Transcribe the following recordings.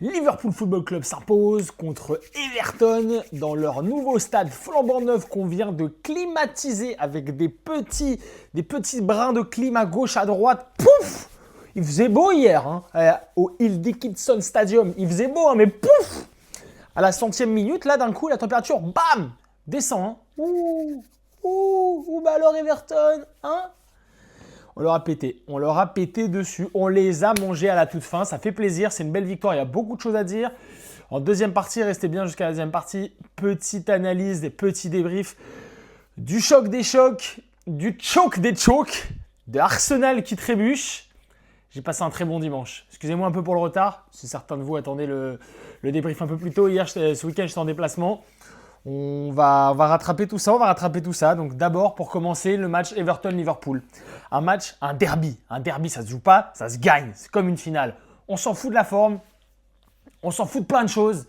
Liverpool Football Club s'impose contre Everton dans leur nouveau stade flambant neuf qu'on vient de climatiser avec des petits brins de clim à gauche, à droite. Pouf! Il faisait beau hier au Hill Dickinson Stadium. Il faisait beau, mais pouf! À la 100e minute, là d'un coup, la température, bam! Descend. Bah alors Everton, hein? On leur a pété dessus, on les a mangés à la toute fin, ça fait plaisir, c'est une belle victoire, il y a beaucoup de choses à dire. En deuxième partie, restez bien jusqu'à la deuxième partie, petite analyse, des petits débriefs, du choc des chocs, du choc des chocs, de Arsenal qui trébuche. J'ai passé un très bon dimanche. Excusez-moi un peu pour le retard, si certains de vous attendaient le débrief un peu plus tôt. Hier, ce week-end, j'étais en déplacement. On va rattraper tout ça, Donc d'abord, pour commencer, le match Everton-Liverpool. Un derby. Un derby, ça se joue pas, ça se gagne. C'est comme une finale. On s'en fout de la forme, on s'en fout de plein de choses.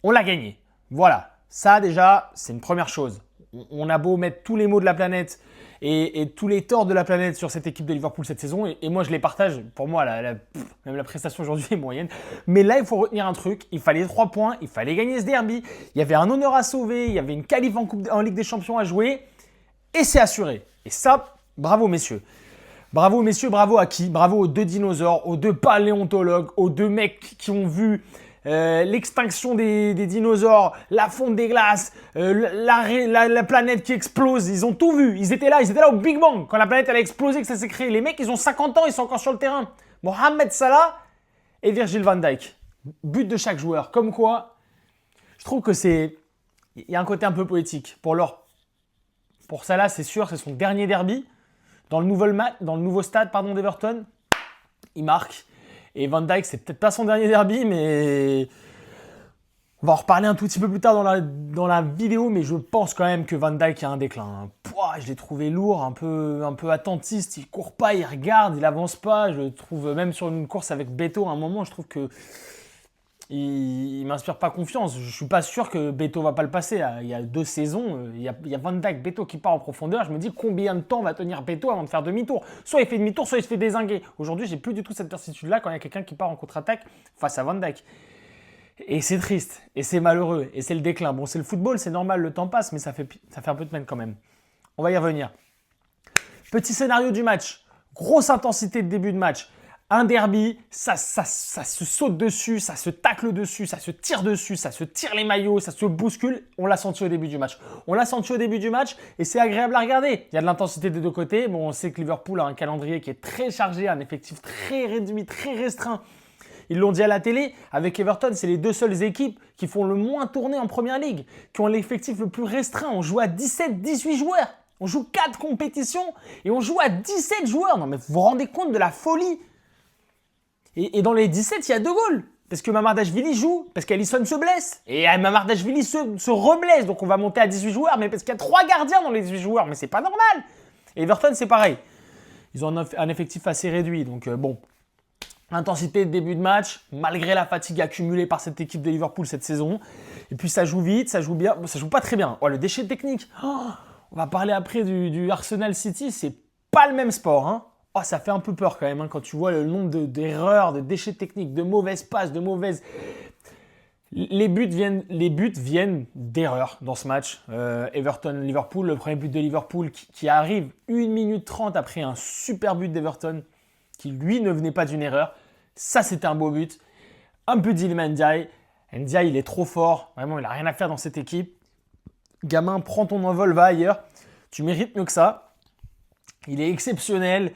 On l'a gagné. Voilà. Ça, déjà, c'est une première chose. On a beau mettre tous les maux de la planète et tous les torts de la planète sur cette équipe de Liverpool cette saison. Et moi, je les partage. Pour moi, même la prestation aujourd'hui est moyenne. Mais là, il faut retenir un truc. Il fallait 3 points. Il fallait gagner ce derby. Il y avait un honneur à sauver. Il y avait une qualif en Ligue des Champions à jouer. Et c'est assuré. Et ça, bravo messieurs. Bravo messieurs, bravo à qui? Bravo aux 2 dinosaures, aux 2 paléontologues, aux 2 mecs qui ont vu l'extinction des dinosaures, la fonte des glaces, la planète qui explose. Ils ont tout vu. Ils étaient là au Big Bang quand la planète elle a explosé, que ça s'est créé. Les mecs, ils ont 50 ans, ils sont encore sur le terrain. Mohamed Salah et Virgil van Dijk. But de chaque joueur. Comme quoi, je trouve que c'est... Il y a un côté un peu poétique. Pour Salah, c'est sûr, c'est son dernier derby. Dans le nouveau stade d'Everton, il marque. Et Van Dijk, c'est peut-être pas son dernier derby, mais on va en reparler un tout petit peu plus tard dans la vidéo, mais je pense quand même que Van Dijk a un déclin. Pouah, je l'ai trouvé lourd, un peu attentiste, il court pas, il regarde, il avance pas. Je trouve, même sur une course avec Beto, à un moment, je trouve que il m'inspire pas confiance. Je suis pas sûr que Beto va pas le passer. Il y a 2 saisons, il y a Van Dijk, Beto qui part en profondeur. Je me dis combien de temps va tenir Beto avant de faire demi-tour. Soit il fait demi-tour, soit il se fait dézinguer. Aujourd'hui, j'ai plus du tout cette certitude-là quand il y a quelqu'un qui part en contre-attaque face à Van Dijk. Et c'est triste, et c'est malheureux, et c'est le déclin. Bon, c'est le football, c'est normal, le temps passe, mais ça fait un peu de peine quand même. On va y revenir. Petit scénario du match. Grosse intensité de début de match. Un derby, ça se saute dessus, ça se tacle dessus, ça se tire les maillots, ça se bouscule. On l'a senti au début du match. Et c'est agréable à regarder. Il y a de l'intensité des deux côtés. Bon, on sait que Liverpool a un calendrier qui est très chargé, un effectif très réduit, très restreint. Ils l'ont dit à la télé, avec Everton, c'est les 2 seules équipes qui font le moins tourner en Première Ligue, qui ont l'effectif le plus restreint. On joue à 17-18 joueurs. On joue 4 compétitions et on joue à 17 joueurs. Non mais vous vous rendez compte de la folie? Et dans les 17, il y a 2 goals. Parce que Mamardashvili joue, parce qu'Alisson se blesse. Et Mamardashvili se reblesse. Donc on va monter à 18 joueurs, mais parce qu'il y a 3 gardiens dans les 18 joueurs. Mais c'est pas normal. Et Everton, c'est pareil. Ils ont un effectif assez réduit. Donc bon, intensité de début de match, malgré la fatigue accumulée par cette équipe de Liverpool cette saison. Et puis ça joue vite, ça joue bien. Bon, ça joue pas très bien. Oh, le déchet technique. Oh, on va parler après du Arsenal City. C'est pas le même sport, hein. Oh, ça fait un peu peur quand même quand tu vois le nombre d'erreurs, de déchets techniques, de mauvaises passes, de mauvaises... Les buts viennent d'erreurs dans ce match. Everton-Liverpool, le premier but de Liverpool qui arrive 1 minute 30 après un super but d'Everton qui lui ne venait pas d'une erreur. Ça, c'était un beau but. Un but d'Iliman Ndiaye. Ndiaye, il est trop fort. Vraiment, il n'a rien à faire dans cette équipe. Gamin, prends ton envol, va ailleurs. Tu mérites mieux que ça. Il est exceptionnel.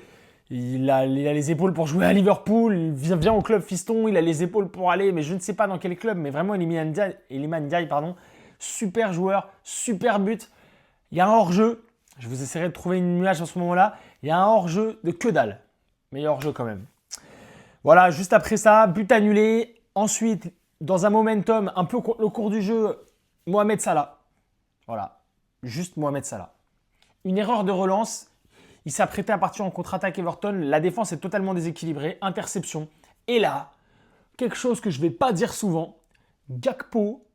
Il a les épaules pour jouer à Liverpool, il vient au club fiston, il a les épaules pour aller, mais je ne sais pas dans quel club, mais vraiment Iliman Ndiaye, super joueur, super but. Il y a un hors-jeu, je vous essaierai de trouver une image à ce moment-là, il y a un hors-jeu de que dalle, mais il y a hors-jeu quand même. Voilà, juste après ça, but annulé. Ensuite, dans un momentum, un peu le cours du jeu, Mohamed Salah. Voilà, juste Mohamed Salah. Une erreur de relance. Il s'apprêtait à partir en contre-attaque Everton. La défense est totalement déséquilibrée. Interception. Et là, quelque chose que je ne vais pas dire souvent, Gakpo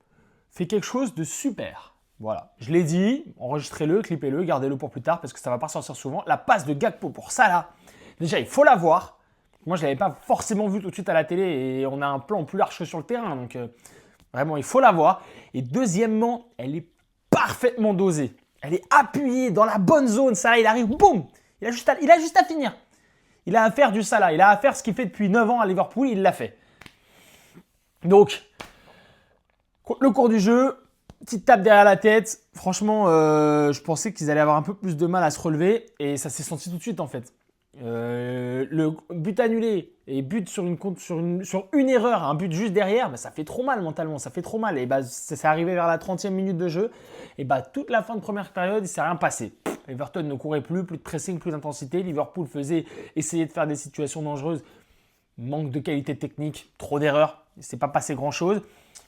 fait quelque chose de super. Voilà. Je l'ai dit, enregistrez-le, clippez-le, gardez-le pour plus tard parce que ça ne va pas sortir souvent. La passe de Gakpo pour Salah. Déjà, il faut la voir. Moi, je ne l'avais pas forcément vu tout de suite à la télé et on a un plan plus large que sur le terrain. Donc, vraiment, il faut la voir. Et deuxièmement, elle est parfaitement dosée. Elle est appuyée dans la bonne zone. Ça, il arrive, boum. Il a juste à finir. Il a à faire du Salah. Il a à faire ce qu'il fait depuis 9 ans à Liverpool. Il l'a fait. Donc, le cours du jeu, petite tape derrière la tête. Franchement, je pensais qu'ils allaient avoir un peu plus de mal à se relever. Et ça s'est senti tout de suite, en fait. Le but annulé et but sur une erreur, un but juste derrière, bah, ça fait trop mal mentalement, ça fait trop mal. Et bah, c'est arrivé vers la 30e minute de jeu. Et bah, toute la fin de première période, il ne s'est rien passé. Everton ne courait plus de pressing, plus d'intensité. Liverpool essayait de faire des situations dangereuses. Manque de qualité technique, trop d'erreurs. Il ne s'est pas passé grand-chose.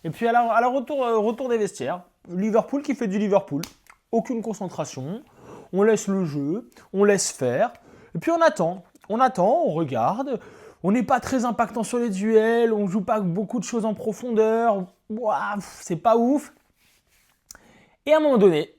Et puis à la retour des vestiaires, Liverpool qui fait du Liverpool. Aucune concentration. On laisse le jeu, on laisse faire. Et puis on attend, on regarde. On n'est pas très impactant sur les duels, on ne joue pas beaucoup de choses en profondeur. Ouah, c'est pas ouf. Et à un moment donné,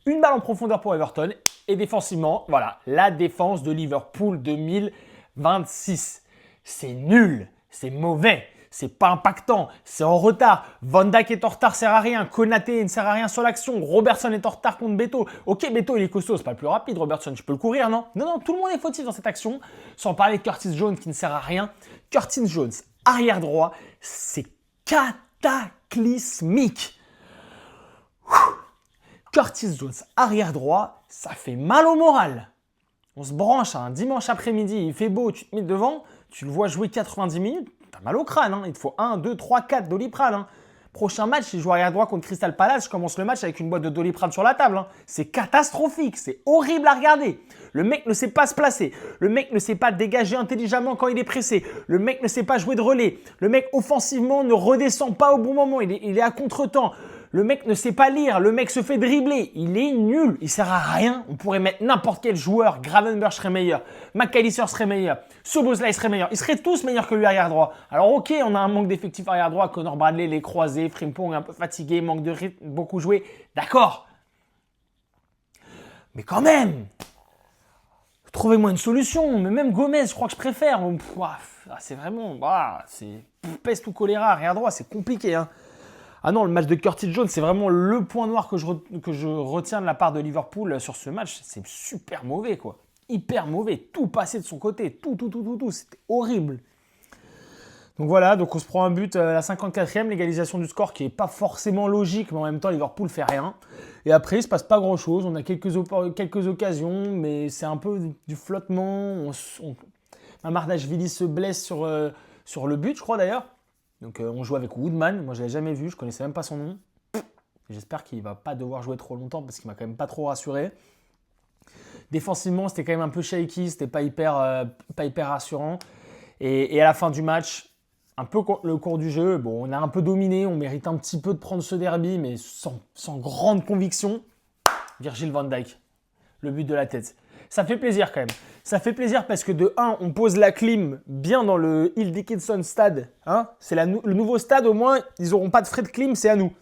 une balle en profondeur pour Everton. Et défensivement, voilà, la défense de Liverpool 2026. C'est nul, c'est mauvais, c'est pas impactant, c'est en retard. Van Dijk est en retard, sert à rien. Konaté ne sert à rien sur l'action. Robertson est en retard contre Beto. Ok, Beto il est costaud, c'est pas le plus rapide. Robertson, tu peux le courir, non? Non, tout le monde est fautif dans cette action. Sans parler de Curtis Jones qui ne sert à rien. Curtis Jones, arrière droit, c'est cataclysmique. Curtis Jones, arrière droit, ça fait mal au moral. On se branche un dimanche après-midi, il fait beau, tu te mets devant, tu le vois jouer 90 minutes, t'as mal au crâne. Hein. Il te faut 1, 2, 3, 4 Doliprane. Hein. Prochain match, il joue arrière droit contre Crystal Palace, je commence le match avec une boîte de Doliprane sur la table. Hein. C'est catastrophique, c'est horrible à regarder. Le mec ne sait pas se placer, le mec ne sait pas dégager intelligemment quand il est pressé, le mec ne sait pas jouer de relais, le mec offensivement ne redescend pas au bon moment, il est à contre-temps. Le mec ne sait pas lire, le mec se fait dribbler, il est nul, il sert à rien. On pourrait mettre n'importe quel joueur, Gravenberch serait meilleur, McAllister serait meilleur, Szoboszlai serait meilleur, ils seraient tous meilleurs que lui arrière droit. Alors ok, on a un manque d'effectifs arrière droit, Connor Bradley, les croisés, Frimpong un peu fatigué, manque de rythme, beaucoup joué, d'accord. Mais quand même, trouvez-moi une solution, mais même Gomez, je crois que je préfère. C'est vraiment, c'est peste ou choléra, arrière droit, c'est compliqué, hein. Ah non, le match de Curtis Jones, c'est vraiment le point noir que je retiens de la part de Liverpool sur ce match. C'est super mauvais, quoi. Hyper mauvais. Tout passé de son côté. Tout. C'était horrible. Donc voilà, donc on se prend un but à la 54e, l'égalisation du score qui n'est pas forcément logique, mais en même temps, Liverpool fait rien. Et après, il ne se passe pas grand-chose. On a quelques occasions, mais c'est un peu du flottement. Mamardashvili se blesse sur le but, je crois d'ailleurs. Donc on joue avec Woodman, moi je ne l'ai jamais vu, je ne connaissais même pas son nom. J'espère qu'il ne va pas devoir jouer trop longtemps parce qu'il m'a quand même pas trop rassuré. Défensivement, c'était quand même un peu shaky, c'était pas hyper rassurant. Et à la fin du match, un peu le cours du jeu, bon, on a un peu dominé, on mérite un petit peu de prendre ce derby, mais sans grande conviction. Virgil van Dijk, le but de la tête. Ça fait plaisir quand même. Ça fait plaisir parce que de 1, on pose la clim bien dans le Hill Dickinson Stade. Hein, c'est le nouveau stade, au moins, ils n'auront pas de frais de clim, c'est à nous.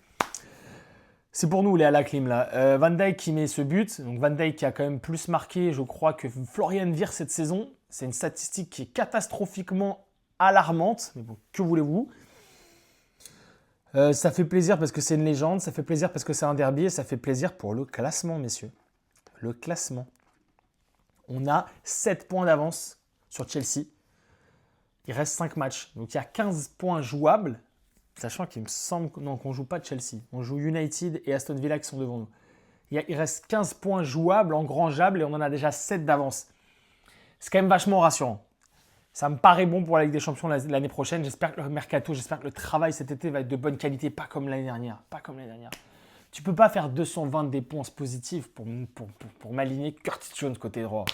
C'est pour nous, les à la clim là. Van Dijk qui met ce but. Donc Van Dijk qui a quand même plus marqué, je crois, que Florian Wirtz cette saison. C'est une statistique qui est catastrophiquement alarmante. Mais bon, que voulez-vous ? Ça fait plaisir parce que c'est une légende. Ça fait plaisir parce que c'est un derby. Et ça fait plaisir pour le classement, messieurs. Le classement. On a 7 points d'avance sur Chelsea. Il reste 5 matchs. Donc il y a 15 points jouables. Sachant qu'il me semble qu'on ne joue pas Chelsea. On joue United et Aston Villa qui sont devant nous. Il reste 15 points jouables, engrangeables, et on en a déjà 7 d'avance. C'est quand même vachement rassurant. Ça me paraît bon pour la Ligue des Champions l'année prochaine. J'espère que le mercato, j'espère que le travail cet été va être de bonne qualité, pas comme l'année dernière. Tu ne peux pas faire 220 dépenses positives pour m'aligner Curtis Jones côté droit.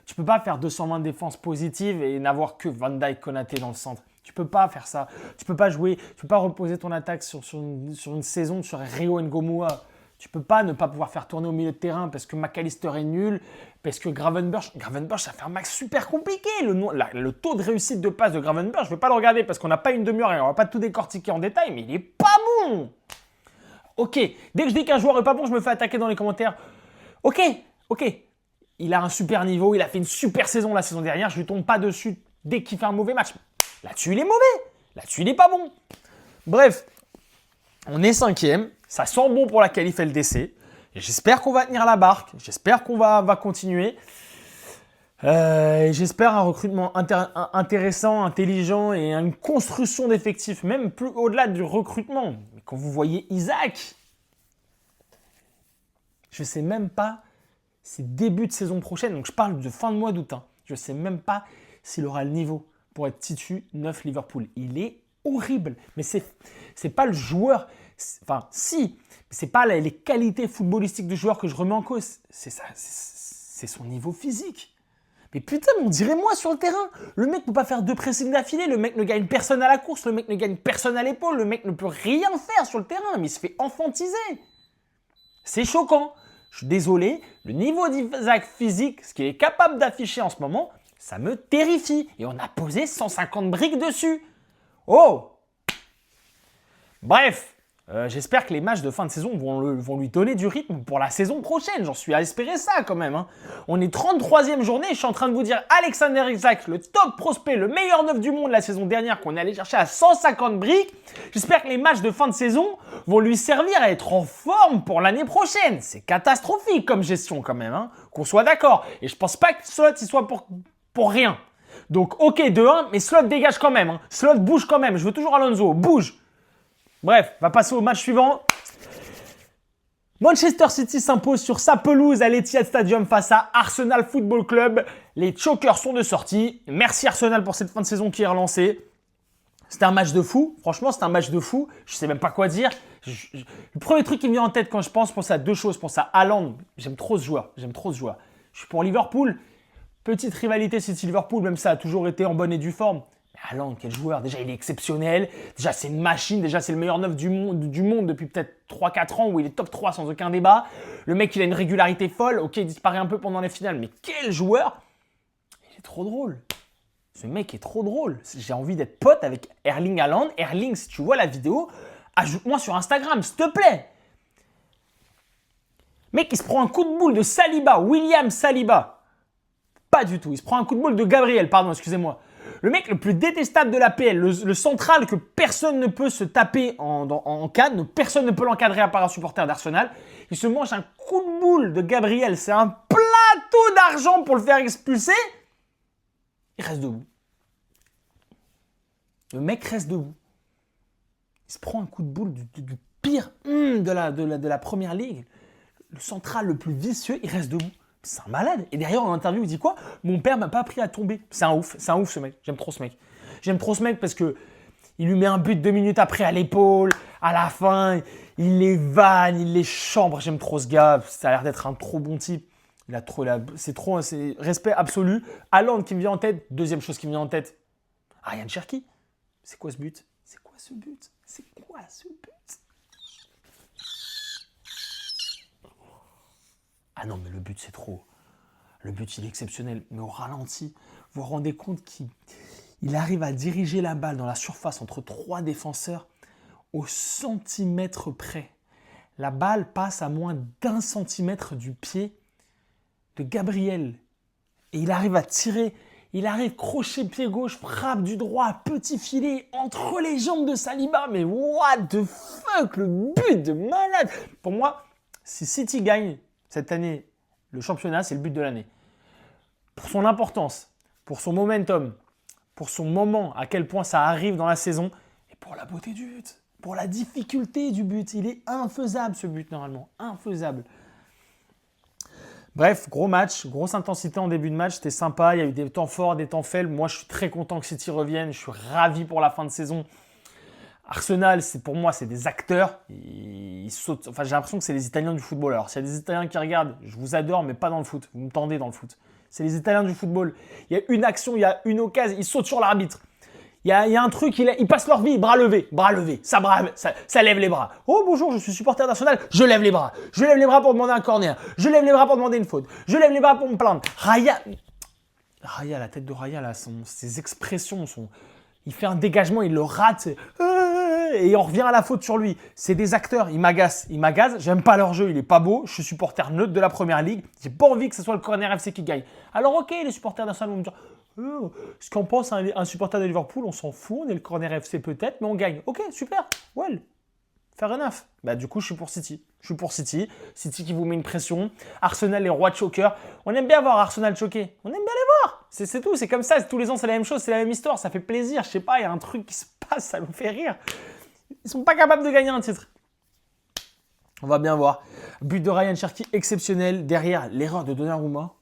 Tu ne peux pas faire 220 défenses positives et n'avoir que Van Dijk, Konaté dans le centre. Tu ne peux pas faire ça. Tu ne peux pas jouer, tu ne peux pas reposer ton attaque sur une saison sur Rio Ngomua. Tu ne peux pas ne pas pouvoir faire tourner au milieu de terrain parce que McAllister est nul, parce que Gravenberch, ça fait un match super compliqué. Le taux de réussite de passe de Gravenberch, je ne vais pas le regarder parce qu'on n'a pas une demi-heure et on ne va pas tout décortiquer en détail, mais il n'est pas bon. Ok, dès que je dis qu'un joueur n'est pas bon, je me fais attaquer dans les commentaires. Ok. Il a un super niveau, il a fait une super saison la saison dernière, je ne lui tombe pas dessus dès qu'il fait un mauvais match. Là-dessus, il est mauvais. Là-dessus, il n'est pas bon. Bref, on est 5e. Ça sent bon pour la qualif LDC. J'espère qu'on va tenir la barque. J'espère qu'on va continuer. J'espère un recrutement intéressant, intelligent et une construction d'effectifs, même plus au-delà du recrutement. Mais quand vous voyez Isaac, je ne sais même pas, c'est début de saison prochaine, donc je parle de fin de mois d'août. Je ne sais même pas s'il aura le niveau pour être titu 9 Liverpool. Il est horrible, mais c'est pas le joueur, enfin si, mais c'est pas les qualités footballistiques du joueur que je remets en cause, c'est son niveau physique. Mais putain, on dirait moi sur le terrain. Le mec ne peut pas faire 2 pressings d'affilée, le mec ne gagne personne à la course, le mec ne gagne personne à l'épaule, le mec ne peut rien faire sur le terrain, mais il se fait enfantiser. C'est choquant. Je suis désolé, le niveau d'Isaac physique, ce qu'il est capable d'afficher en ce moment, ça me terrifie. Et on a posé 150 briques dessus. Oh! Bref. J'espère que les matchs de fin de saison vont lui donner du rythme pour la saison prochaine. J'en suis à espérer ça quand même. On est 33e journée et je suis en train de vous dire Alexander Isak, le top prospect, le meilleur neuf du monde la saison dernière qu'on est allé chercher à 150 briques. J'espère que les matchs de fin de saison vont lui servir à être en forme pour l'année prochaine. C'est catastrophique comme gestion quand même, qu'on soit d'accord. Et je pense pas que Slot il soit pour rien. Donc ok 2-1, mais Slot dégage quand même. Slot bouge quand même. Je veux toujours Alonso, bouge. Bref, on va passer au match suivant. Manchester City s'impose sur sa pelouse à l'Etihad Stadium face à Arsenal Football Club. Les chokers sont de sortie. Merci Arsenal pour cette fin de saison qui est relancée. C'était un match de fou. Franchement, c'était un match de fou. Je ne sais même pas quoi dire. Le premier truc qui me vient en tête quand je pense à 2 choses. Je pense à Haaland. J'aime trop ce joueur. Je suis pour Liverpool. Petite rivalité City-Liverpool, même ça a toujours été en bonne et due forme. Haaland, quel joueur. Déjà, il est exceptionnel. Déjà, c'est une machine. Déjà, c'est le meilleur neuf du monde depuis peut-être 3-4 ans où il est top 3 sans aucun débat. Le mec, il a une régularité folle. Ok, il disparaît un peu pendant les finales, mais quel joueur. Il est trop drôle. Ce mec est trop drôle. J'ai envie d'être pote avec Erling Haaland. Erling, si tu vois la vidéo, ajoute-moi sur Instagram, s'il te plaît. Mec, il se prend un coup de boule de Saliba, William Saliba. Pas du tout. Il se prend un coup de boule de Gabriel, pardon, excusez-moi. Le mec le plus détestable de l'APL, le central que personne ne peut se taper en cadre, personne ne peut l'encadrer à part un supporter d'Arsenal. Il se mange un coup de boule de Gabriel, c'est un plateau d'argent pour le faire expulser. Il reste debout. Le mec reste debout. Il se prend un coup de boule du pire de la première ligue. Le central le plus vicieux, il reste debout. C'est un malade. Et derrière, en interview, il dit quoi? Mon père m'a pas appris à tomber. C'est un ouf ce mec. J'aime trop ce mec parce que il lui met un but 2 minutes après à l'épaule. À la fin, il les vanne, il les chambre. J'aime trop ce gars. Ça a l'air d'être un trop bon type. C'est respect absolu. Haaland qui me vient en tête. Deuxième chose qui me vient en tête. Ryan Cherki. C'est quoi ce but? Ah non, mais le but, c'est trop. Le but, il est exceptionnel. Mais au ralenti, vous vous rendez compte qu'il arrive à diriger la balle dans la surface entre 3 défenseurs au centimètre près. La balle passe à moins d'1 centimètre du pied de Gabriel. Et il arrive à tirer. Il arrive crochet pied gauche, frappe du droit, petit filet entre les jambes de Saliba. Mais what the fuck, le but de malade. Pour moi, si City gagne cette année, le championnat, c'est le but de l'année. Pour son importance, pour son momentum, pour son moment, à quel point ça arrive dans la saison, et pour la beauté du but, pour la difficulté du but. Il est infaisable ce but normalement, infaisable. Bref, gros match, grosse intensité en début de match, c'était sympa, il y a eu des temps forts, des temps faibles. Moi, je suis très content que City revienne, je suis ravi pour la fin de saison. Arsenal, pour moi, c'est des acteurs. Ils sautent. Enfin, j'ai l'impression que c'est les Italiens du football. Alors, s'il y a des Italiens qui regardent, je vous adore, mais pas dans le foot. Vous me tendez dans le foot. C'est les Italiens du football. Il y a une action, il y a une occasion, ils sautent sur l'arbitre. Il y a un truc, ils passent leur vie, bras levés. Ça lève les bras. Oh bonjour, je suis supporter d'Arsenal, je lève les bras. Je lève les bras pour demander un corner. Je lève les bras pour demander une faute. Je lève les bras pour me plaindre. Raya, la tête de Raya, là, ses expressions sont... Il fait un dégagement, il le rate. Et on revient à la faute sur lui. C'est des acteurs, ils m'agacent. J'aime pas leur jeu, il est pas beau. Je suis supporter neutre de la première ligue. J'ai pas envie que ce soit le Corner FC qui gagne. Alors ok, les supporters d'Arsenal vont me dire Ce qu'en pense un supporter de Liverpool, on s'en fout, on est le corner FC peut-être, mais on gagne. Ok, super, well, fair enough. Bah, du coup, je suis pour City. Je suis pour City. City qui vous met une pression. Arsenal, les rois de choker. On aime bien voir Arsenal choquer. On aime bien les voir. C'est tout, c'est comme ça. Tous les ans, c'est la même chose, c'est la même histoire. Ça fait plaisir. Je sais pas, il y a un truc qui se passe, ça nous fait rire. Ils sont pas capables de gagner un titre. On va bien voir. But de Ryan Cherki exceptionnel. Derrière, l'erreur de Donnarumma.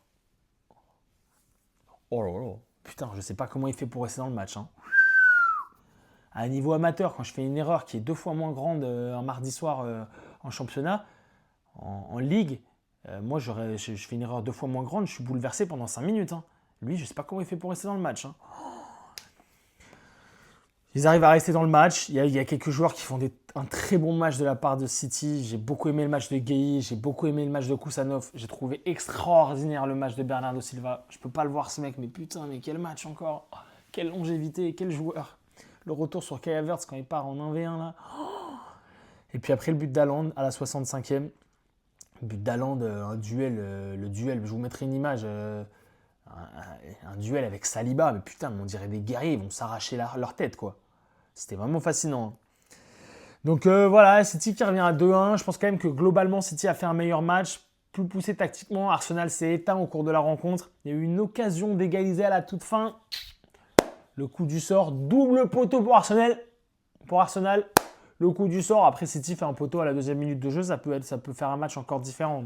Oh là là. Putain, je sais pas comment il fait pour rester dans le match. Hein. À un niveau amateur, quand je fais une erreur qui est 2 fois moins grande un mardi soir en championnat, en ligue, moi je fais une erreur 2 fois moins grande, je suis bouleversé pendant 5 minutes. Hein. Lui, je sais pas comment il fait pour rester dans le match. Hein. Ils arrivent à rester dans le match. Il y a quelques joueurs qui font un très bon match de la part de City. J'ai beaucoup aimé le match de Gueye, j'ai beaucoup aimé le match de Kusanov. J'ai trouvé extraordinaire le match de Bernardo Silva. Je peux pas le voir ce mec, mais putain, mais quel match encore. Oh, quelle longévité, quel joueur. Le retour sur Kai Havertz quand il part en 1v1 là. Oh. Et puis après le but d'Haaland à la 65e. Le but d'Haaland, un duel, le duel, je vous mettrai une image. Un duel avec Saliba, mais putain, on dirait des guerriers, ils vont s'arracher leur tête, quoi. C'était vraiment fascinant. Donc voilà, City qui revient à 2-1. Je pense quand même que globalement, City a fait un meilleur match, plus poussé tactiquement. Arsenal s'est éteint au cours de la rencontre. Il y a eu une occasion d'égaliser à la toute fin. Le coup du sort, double poteau pour Arsenal. Le coup du sort. Après, City fait un poteau à la 2e minute de jeu. Ça peut faire un match encore différent.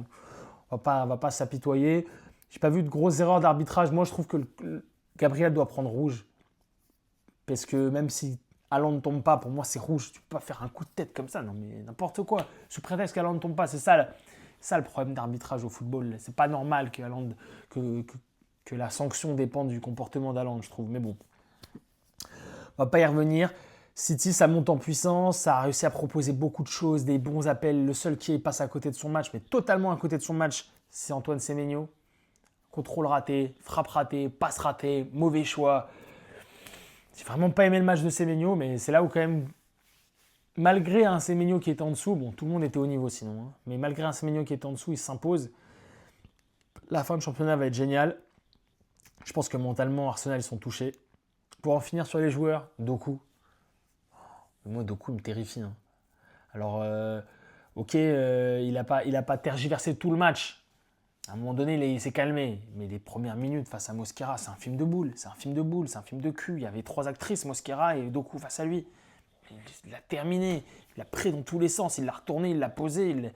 On va pas s'apitoyer. J'ai pas vu de grosses erreurs d'arbitrage. Moi, je trouve que Gabriel doit prendre rouge. Parce que même si Haaland ne tombe pas, pour moi, c'est rouge. Tu peux pas faire un coup de tête comme ça. Non, mais n'importe quoi. Sous prétexte qu'Haaland ne tombe pas. C'est ça le problème d'arbitrage au football. C'est pas normal que la sanction dépende du comportement d'Haaland, je trouve. Mais bon, on va pas y revenir. City, ça monte en puissance. Ça a réussi à proposer beaucoup de choses, des bons appels. Le seul qui passe à côté de son match, mais totalement à côté de son match, c'est Antoine Semenyo. Contrôle raté, frappe ratée, passe ratée, mauvais choix. J'ai vraiment pas aimé le match de Semenyo, mais c'est là où quand même, malgré un Semenyo qui était en dessous, bon, tout le monde était au niveau sinon, hein, mais malgré un Semenyo qui était en dessous, il s'impose. La fin de championnat va être géniale. Je pense que mentalement, Arsenal, ils sont touchés. Pour en finir sur les joueurs, Doku. Moi, Doku me terrifie. Hein. Alors, ok, il a pas tergiversé tout le match. À un moment donné, il s'est calmé. Mais les premières minutes face à Mosquera, c'est un film de boule. C'est un film de cul. Il y avait 3 actrices, Mosquera et Doku face à lui. Il a terminé. Il l'a pris dans tous les sens. Il l'a retourné, il l'a posé. Il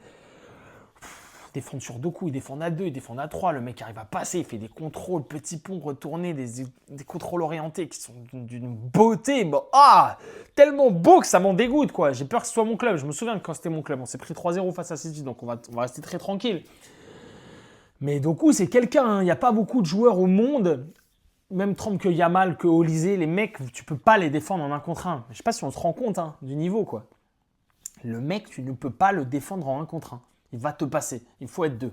défend sur 2 coups, il défend à 2, il défend à 3. Le mec arrive à passer, il fait des contrôles, petits ponts retournés, des contrôles orientés qui sont d'une beauté. Bon, tellement beau que ça m'en dégoûte, quoi. J'ai peur que ce soit mon club. Je me souviens que quand c'était mon club, on s'est pris 3-0 face à City, donc on va rester très tranquille. Mais Doku, c'est quelqu'un. Hein. Il n'y a pas beaucoup de joueurs au monde, même trempe que Yamal, que Olysée, les mecs, tu peux pas les défendre en 1 contre 1. Je ne sais pas si on se rend compte du niveau, quoi. Le mec, tu ne peux pas le défendre en 1 contre 1. Il va te passer. Il faut être 2.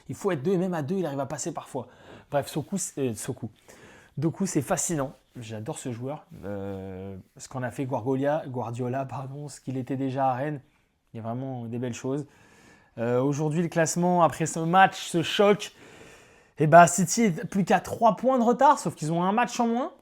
Il faut être 2 et même à 2, il arrive à passer parfois. Bref, Doku, c'est fascinant. J'adore ce joueur. Ce qu'on a fait Guardiola, ce qu'il était déjà à Rennes. Il y a vraiment des belles choses. Aujourd'hui, le classement, après ce match, ce choc, City est plus qu'à 3 points de retard, sauf qu'ils ont un match en moins.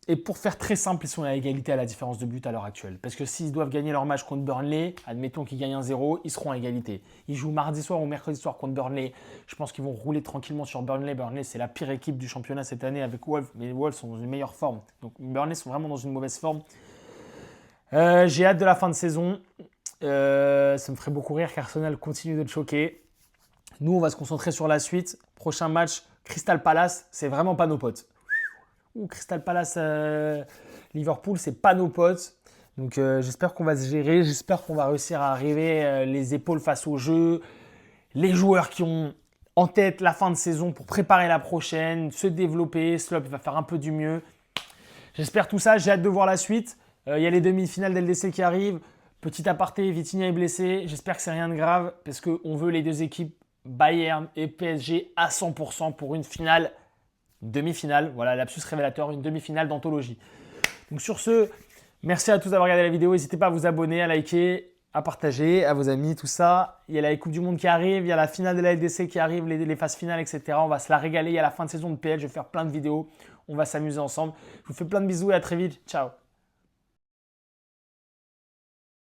Et pour faire très simple, ils sont à égalité à la différence de but à l'heure actuelle. Parce que s'ils doivent gagner leur match contre Burnley, admettons qu'ils gagnent 1-0, ils seront à égalité. Ils jouent mardi soir ou mercredi soir contre Burnley. Je pense qu'ils vont rouler tranquillement sur Burnley. Burnley, c'est la pire équipe du championnat cette année avec Wolves. Mais les Wolves sont dans une meilleure forme. Donc Burnley sont vraiment dans une mauvaise forme. J'ai hâte de la fin de saison. Ça me ferait beaucoup rire qu'Arsenal continue de te choquer. Nous, on va se concentrer sur la suite. Prochain match, Crystal Palace, c'est vraiment pas nos potes. Crystal Palace, Liverpool, c'est pas nos potes. Donc j'espère qu'on va se gérer. J'espère qu'on va réussir à arriver les épaules face au jeu. Les joueurs qui ont en tête la fin de saison pour préparer la prochaine, se développer. Slop va faire un peu du mieux. J'espère tout ça. J'ai hâte de voir la suite. Il y a les demi-finales d'LDC qui arrivent. Petit aparté, Vitinha est blessé. J'espère que c'est rien de grave parce qu'on veut les 2 équipes, Bayern et PSG, à 100% pour une finale. Demi-finale, voilà, lapsus révélateur, une demi-finale d'anthologie. Donc sur ce, merci à tous d'avoir regardé la vidéo. N'hésitez pas à vous abonner, à liker, à partager, à vos amis, tout ça. Il y a la Coupe du Monde qui arrive, il y a la finale de la LDC qui arrive, les phases finales, etc. On va se la régaler. Il y a la fin de saison de PL, je vais faire plein de vidéos. On va s'amuser ensemble. Je vous fais plein de bisous et à très vite. Ciao.